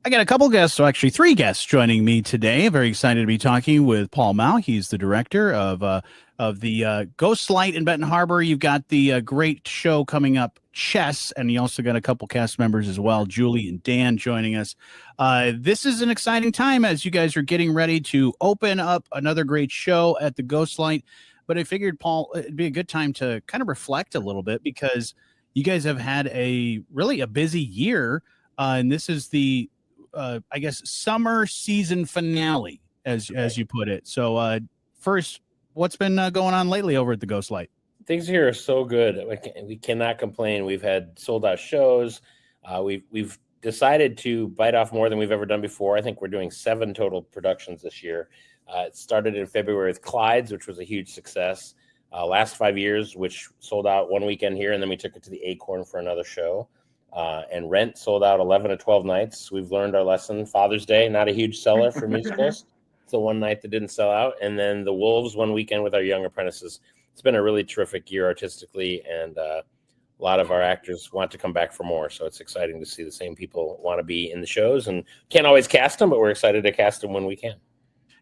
I got a couple guests, so actually three guests joining me today. Very excited to be talking with Paul Mow. He's the director of the Ghostlight in Benton Harbor. You've got the great show coming up, Chess, and you also got a couple cast members as well, Julie and Dan, joining us. This is an exciting time as you guys are getting ready to open up another great show at the Ghostlight. But I figured, Paul, it'd be a good time to kind of reflect a little bit because you guys have had a busy year, and this is the I guess summer season finale, as you put it. So first, what's been going on lately over at the Ghostlight? Things here are so good. We cannot complain. We've had sold out shows. We've decided to bite off more than we've ever done before. I think we're doing 7 total productions this year. It started in February with Clyde's, which was a huge success. Last 5 years, which sold out one weekend here, and then we took it to the Acorn for another show. And Rent sold out 11 to 12 nights. We've learned our lesson. Father's Day, not a huge seller for musicals. So one night that didn't sell out. And then the Wolves one weekend with our young apprentices. It's been a really terrific year artistically, and a lot of our actors want to come back for more. So it's exciting to see the same people want to be in the shows, and can't always cast them, but we're excited to cast them when we can.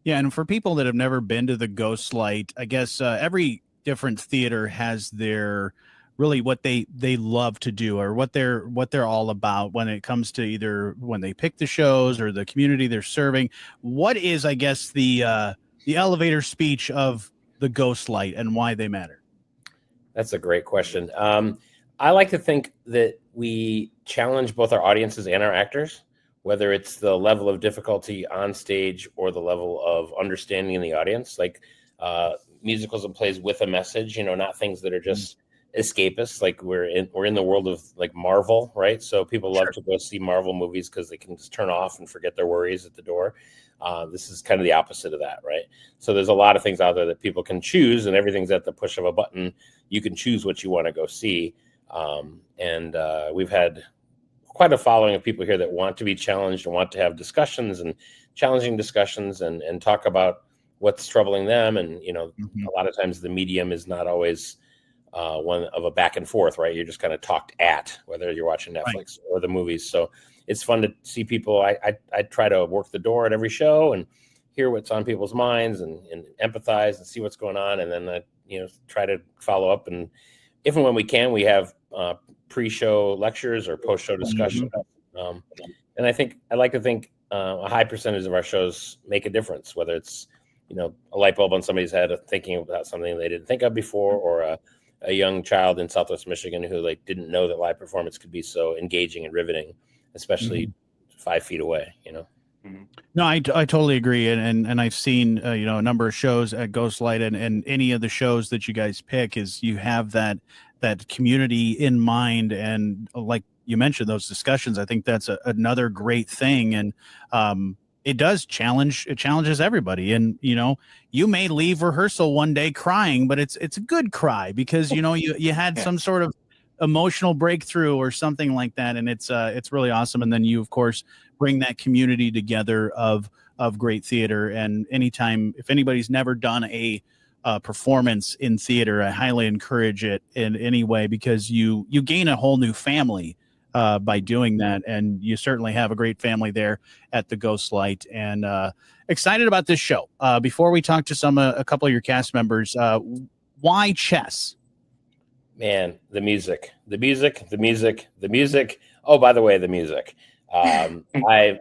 Yeah, and for people that have never been to the Ghostlight, I guess every different theater has their really what they love to do or what they're all about when it comes to either when they pick the shows or the community they're serving. What is, I guess, the elevator speech of the Ghostlight and why they matter? That's a great question. I like to think that we challenge both our audiences and our actors, whether it's the level of difficulty on stage or the level of understanding in the audience, like musicals and plays with a message, not things that are just escapists. Like we're in the world of like Marvel, right? So people love to go see Marvel movies because they can just turn off and forget their worries at the door. This is kind of the opposite of that, right? So there's a lot of things out there that people can choose, and everything's at the push of a button. You can choose what you want to go see. And we've had quite a following of people here that want to be challenged and want to have discussions and challenging discussions and talk about what's troubling them. And, a lot of times the medium is not always one of a back and forth, right? You're just kind of talked at, whether you're watching Netflix or the movies. So it's fun to see people. I try to work the door at every show and hear what's on people's minds and empathize and see what's going on. And then I, try to follow up. And if and when we can, we have pre-show lectures or post-show discussion. And I like to think a high percentage of our shows make a difference, whether it's, a light bulb on somebody's head of thinking about something they didn't think of before, or a young child in Southwest Michigan who didn't know that live performance could be so engaging and riveting, especially 5 feet away, No, I totally agree. And I've seen, a number of shows at Ghostlight, and any of the shows that you guys pick is you have that community in mind. And like you mentioned, those discussions, I think that's another great thing. And, it challenges everybody. And, you may leave rehearsal one day crying, but it's a good cry because, you had some sort of emotional breakthrough or something like that. And it's really awesome. And then you, of course, bring that community together of great theater. And anytime, if anybody's never done a performance in theater, I highly encourage it in any way, because you gain a whole new family by doing that. And you certainly have a great family there at the Ghostlight, and excited about this show. Before we talk to a couple of your cast members, why Chess? Man, the music. Oh, by the way, the music. I'm a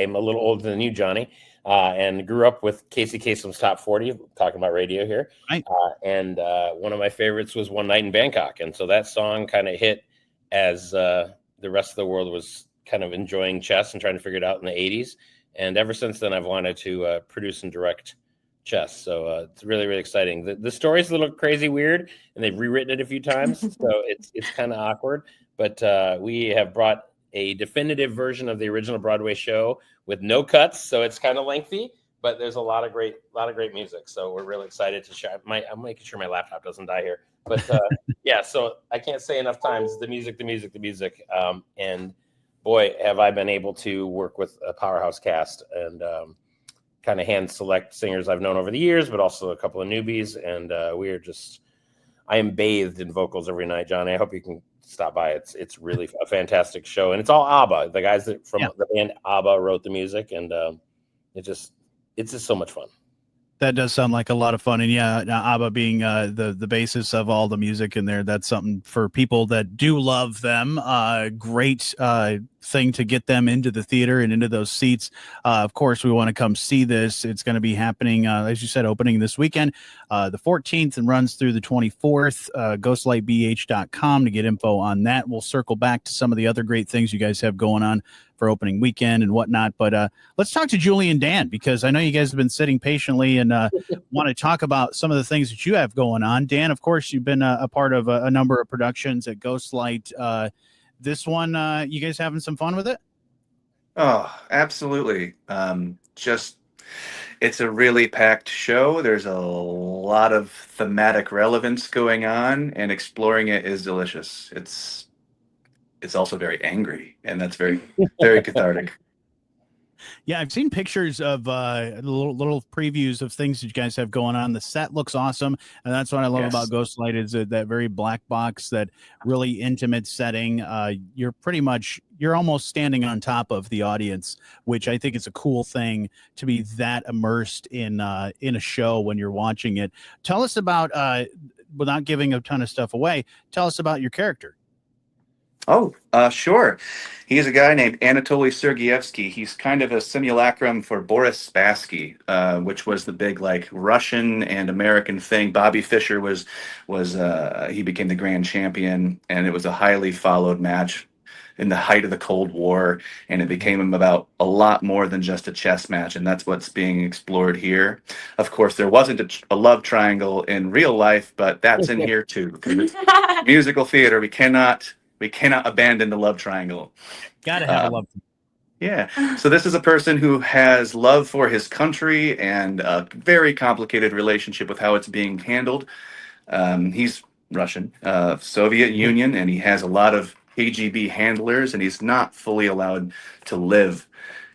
little older than you, Jonny, and grew up with Casey Kasem's Top 40, talking about radio here. Right. And one of my favorites was One Night in Bangkok. And so that song kind of hit as the rest of the world was kind of enjoying Chess and trying to figure it out in the 80s. And ever since then, I've wanted to produce and direct Chess. So it's really, really exciting. The story's a little crazy weird, and they've rewritten it a few times. So it's kind of awkward. But we have brought a definitive version of the original Broadway show with no cuts. So it's kind of lengthy, but there's a lot of great music. So we're really excited to share. I'm making sure my laptop doesn't die here. But yeah, so I can't say enough times the music. And boy, have I been able to work with a powerhouse cast and kind of hand select singers I've known over the years, but also a couple of newbies. And I am bathed in vocals every night, Jonny. I hope you can stop by. It's really a fantastic show, and it's all ABBA. The guys that from the band ABBA wrote the music, and it's just so much fun. That does sound like a lot of fun. And yeah, ABBA being the basis of all the music in there, that's something for people that do love them. Great thing to get them into the theater and into those seats. Of course, we want to come see this. It's going to be happening, as you said, opening this weekend, the 14th, and runs through the 24th. Ghostlightbh.com to get info on that. We'll circle back to some of the other great things you guys have going on for opening weekend and whatnot. But let's talk to Julie and Dan, because I know you guys have been sitting patiently and want to talk about some of the things that you have going on. Dan, of course, you've been a part of a number of productions at Ghostlight. This one, you guys having some fun with it? Oh, absolutely. It's a really packed show. There's a lot of thematic relevance going on, and exploring it is delicious. It's also very angry, and that's very, very cathartic. Yeah, I've seen pictures of little previews of things that you guys have going on. The set looks awesome, and that's what I love about Ghostlight, is that very black box, that really intimate setting. You're almost standing on top of the audience, which I think is a cool thing, to be that immersed in a show when you're watching it. Tell us about, without giving a ton of stuff away, tell us about your character. Oh, sure. He's a guy named Anatoly Sergeyevsky. He's kind of a simulacrum for Boris Spassky, which was the big Russian and American thing. Bobby Fischer was he became the grand champion, and it was a highly followed match in the height of the Cold War, and it became about a lot more than just a chess match, and that's what's being explored here. Of course, there wasn't a love triangle in real life, but that's in here too. Musical theater, we cannot abandon the love triangle. Gotta have a love. Yeah. So this is a person who has love for his country and a very complicated relationship with how it's being handled. He's Russian, Soviet Union, and he has a lot of KGB handlers, and he's not fully allowed to live.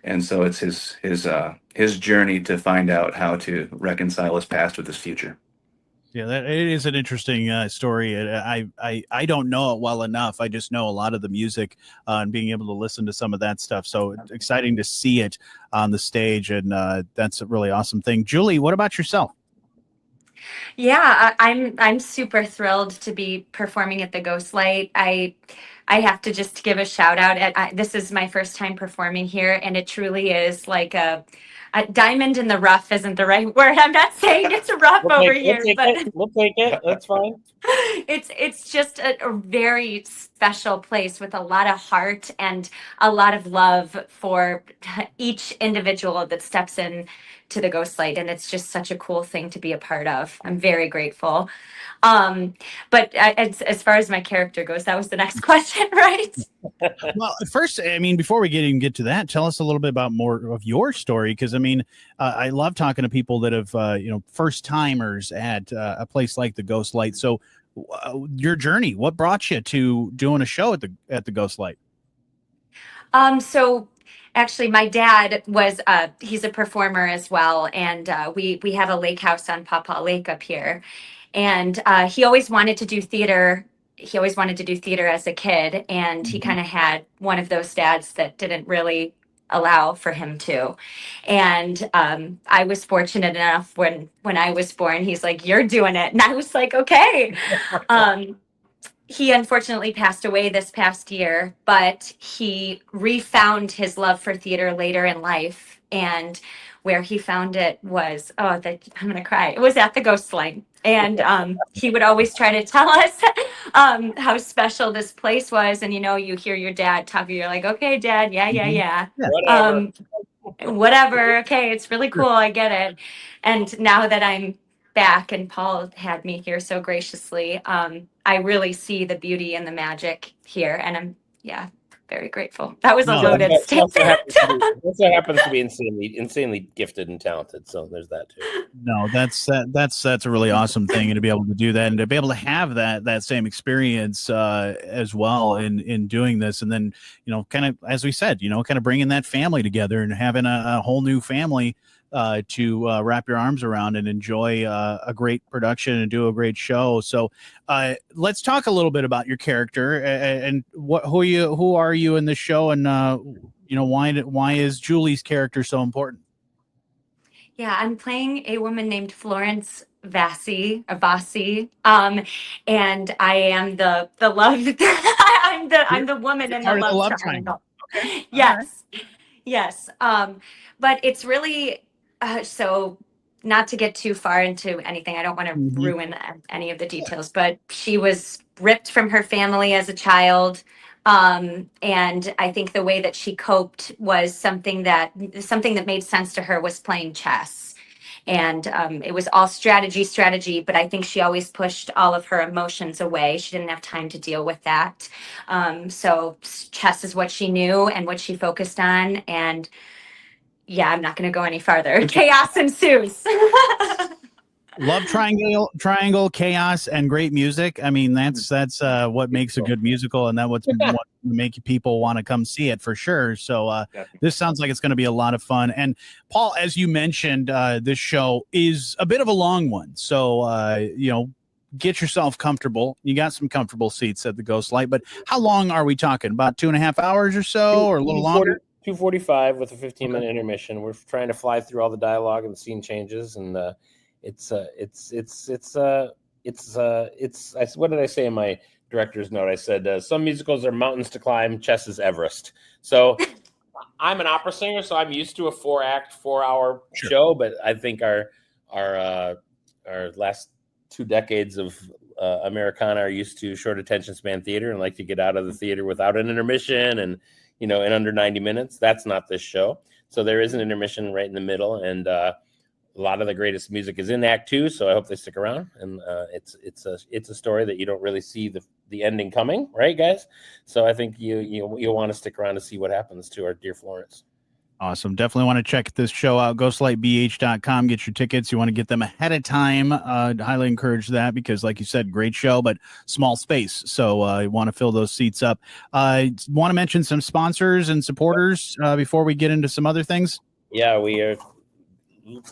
And so it's his journey to find out how to reconcile his past with his future. Yeah, it is an interesting story. I don't know it well enough. I just know a lot of the music and being able to listen to some of that stuff. So it's exciting to see it on the stage, and that's a really awesome thing. Julie, what about yourself? Yeah, I'm super thrilled to be performing at the Ghostlight. I have to just give a shout out. This is my first time performing here, and it truly is like a diamond in the rough isn't the right word. I'm not saying it's rough over here, but we'll take it. That's fine. It's just a very special place with a lot of heart and a lot of love for each individual that steps in to the Ghostlight, and it's just such a cool thing to be a part of. I'm very grateful. But as far as my character goes, that was the next question, right? Well, first, I mean, before we even get to that, tell us a little bit about more of your story, because I mean, I love talking to people that have, first timers at a place like the Ghostlight. So, your journey, what brought you to doing a show at the Ghostlight? So actually, my dad was he's a performer as well, and we have a lake house on Pawpaw Lake up here, and he always wanted to do theater. He always wanted to do theater as a kid, and he kind of had one of those dads that didn't really allow for him to. And I was fortunate enough when I was born, he's like, "You're doing it," and I was like, "Okay." He unfortunately passed away this past year, but he refound his love for theater later in life. And where he found it was, I'm going to cry. It was at the Ghostlight. And he would always try to tell us how special this place was. And, you hear your dad talking, you're like, "Okay, Dad, yeah. Whatever. Okay, it's really cool. I get it." And now that I'm back and Paul had me here so graciously, I really see the beauty and the magic here, and I'm very grateful. That was a loaded statement. Also happens to be insanely gifted and talented, so there's that too. No, that's a really awesome thing, and to be able to do that, and to be able to have that same experience as well in doing this, and then kind of, as we said, kind of bringing that family together and having a whole new family to wrap your arms around and enjoy a great production and do a great show. So let's talk a little bit about your character and who are you in this show, and why is Julie's character so important? Yeah, I'm playing a woman named Florence Vassi, and I am the love. I'm the woman in the Part of the love love triangle. Okay. Yes, yes. But it's really so. Not to get too far into anything, I don't want to ruin any of the details. But she was ripped from her family as a child. And I think the way that she coped was something that made sense to her was playing chess. And it was all strategy, but I think she always pushed all of her emotions away. She didn't have time to deal with that. So chess is what she knew and what she focused on. And yeah, I'm not going to go any farther. Chaos ensues. Love triangle, chaos, and great music. I mean, that's what makes a good musical, and what make people want to come see it for sure. So this sounds like it's going to be a lot of fun. And Paul, as you mentioned, this show is a bit of a long one. So get yourself comfortable. You got some comfortable seats at the Ghostlight, but how long are we talking? About 2.5 hours or so, or a little longer? 2:45 with a 15-minute intermission. We're trying to fly through all the dialogue and the scene changes, and it's what did I say in my director's note? I said some musicals are mountains to climb, chess is Everest. So I'm an opera singer, so I'm used to a 4-hour show, but I think our last 2 decades of Americana are used to short attention span theater and like to get out of the theater without an intermission and in under 90 minutes. That's not this show. So there is an intermission right in the middle, and a lot of the greatest music is in Act 2. So I hope they stick around. And it's a story that you don't really see the ending coming, right, guys? So I think you'll want to stick around to see what happens to our dear Florence. Awesome. Definitely want to check this show out. Ghostlightbh.com. Get your tickets. You want to get them ahead of time. Highly encourage that because, like you said, great show, but small space. So you want to fill those seats up. Want to mention some sponsors and supporters before we get into some other things? Yeah, we are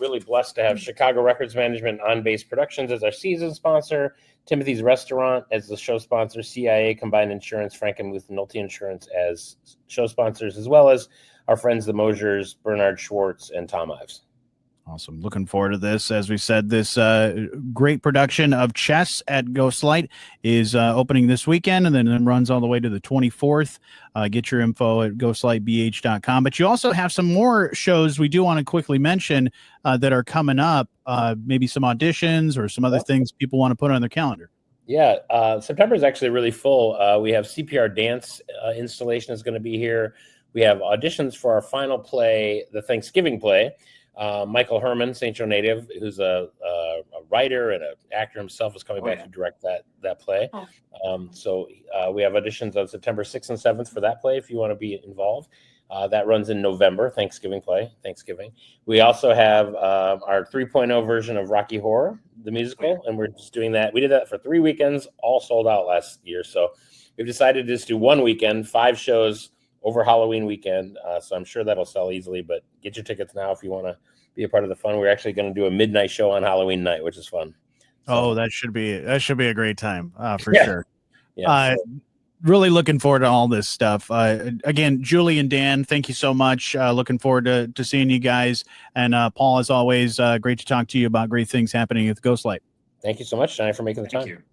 really blessed to have Chicago Records Management On Base Productions as our season sponsor, Timothy's Restaurant as the show sponsor, CIA Combined Insurance, Frankenmuth and Nolte Insurance as show sponsors, as well as our friends, the Mosiers, Bernard Schwartz, and Tom Ives. Awesome. Looking forward to this. As we said, this great production of Chess at Ghostlight is opening this weekend and then runs all the way to the 24th. Get your info at ghostlightbh.com. But you also have some more shows we do want to quickly mention that are coming up, maybe some auditions or some other things people want to put on their calendar. Yeah, September is actually really full. We have CPR Dance installation is going to be here. We have auditions for our final play, the Thanksgiving play. Michael Herman, St. Joe native, who's a writer and an actor himself, is coming back to direct that play. So we have auditions on September 6th and 7th for that play if you want to be involved. That runs in November, Thanksgiving play, Thanksgiving. We also have our 3.0 version of Rocky Horror, the musical, and we're just doing that. We did that for 3 weekends, all sold out last year. So we've decided to just do 1 weekend, 5 shows over Halloween weekend. So I'm sure that'll sell easily, but get your tickets now if you want to be a part of the fun. We're actually going to do a midnight show on Halloween night, which is fun. So, that should be a great time for sure. Yeah. Really looking forward to all this stuff. Again, Julie and Dan, thank you so much. Looking forward to seeing you guys. And Paul, as always, great to talk to you about great things happening at the Ghostlight. Thank you so much, Jonny, for making the time. Thank you.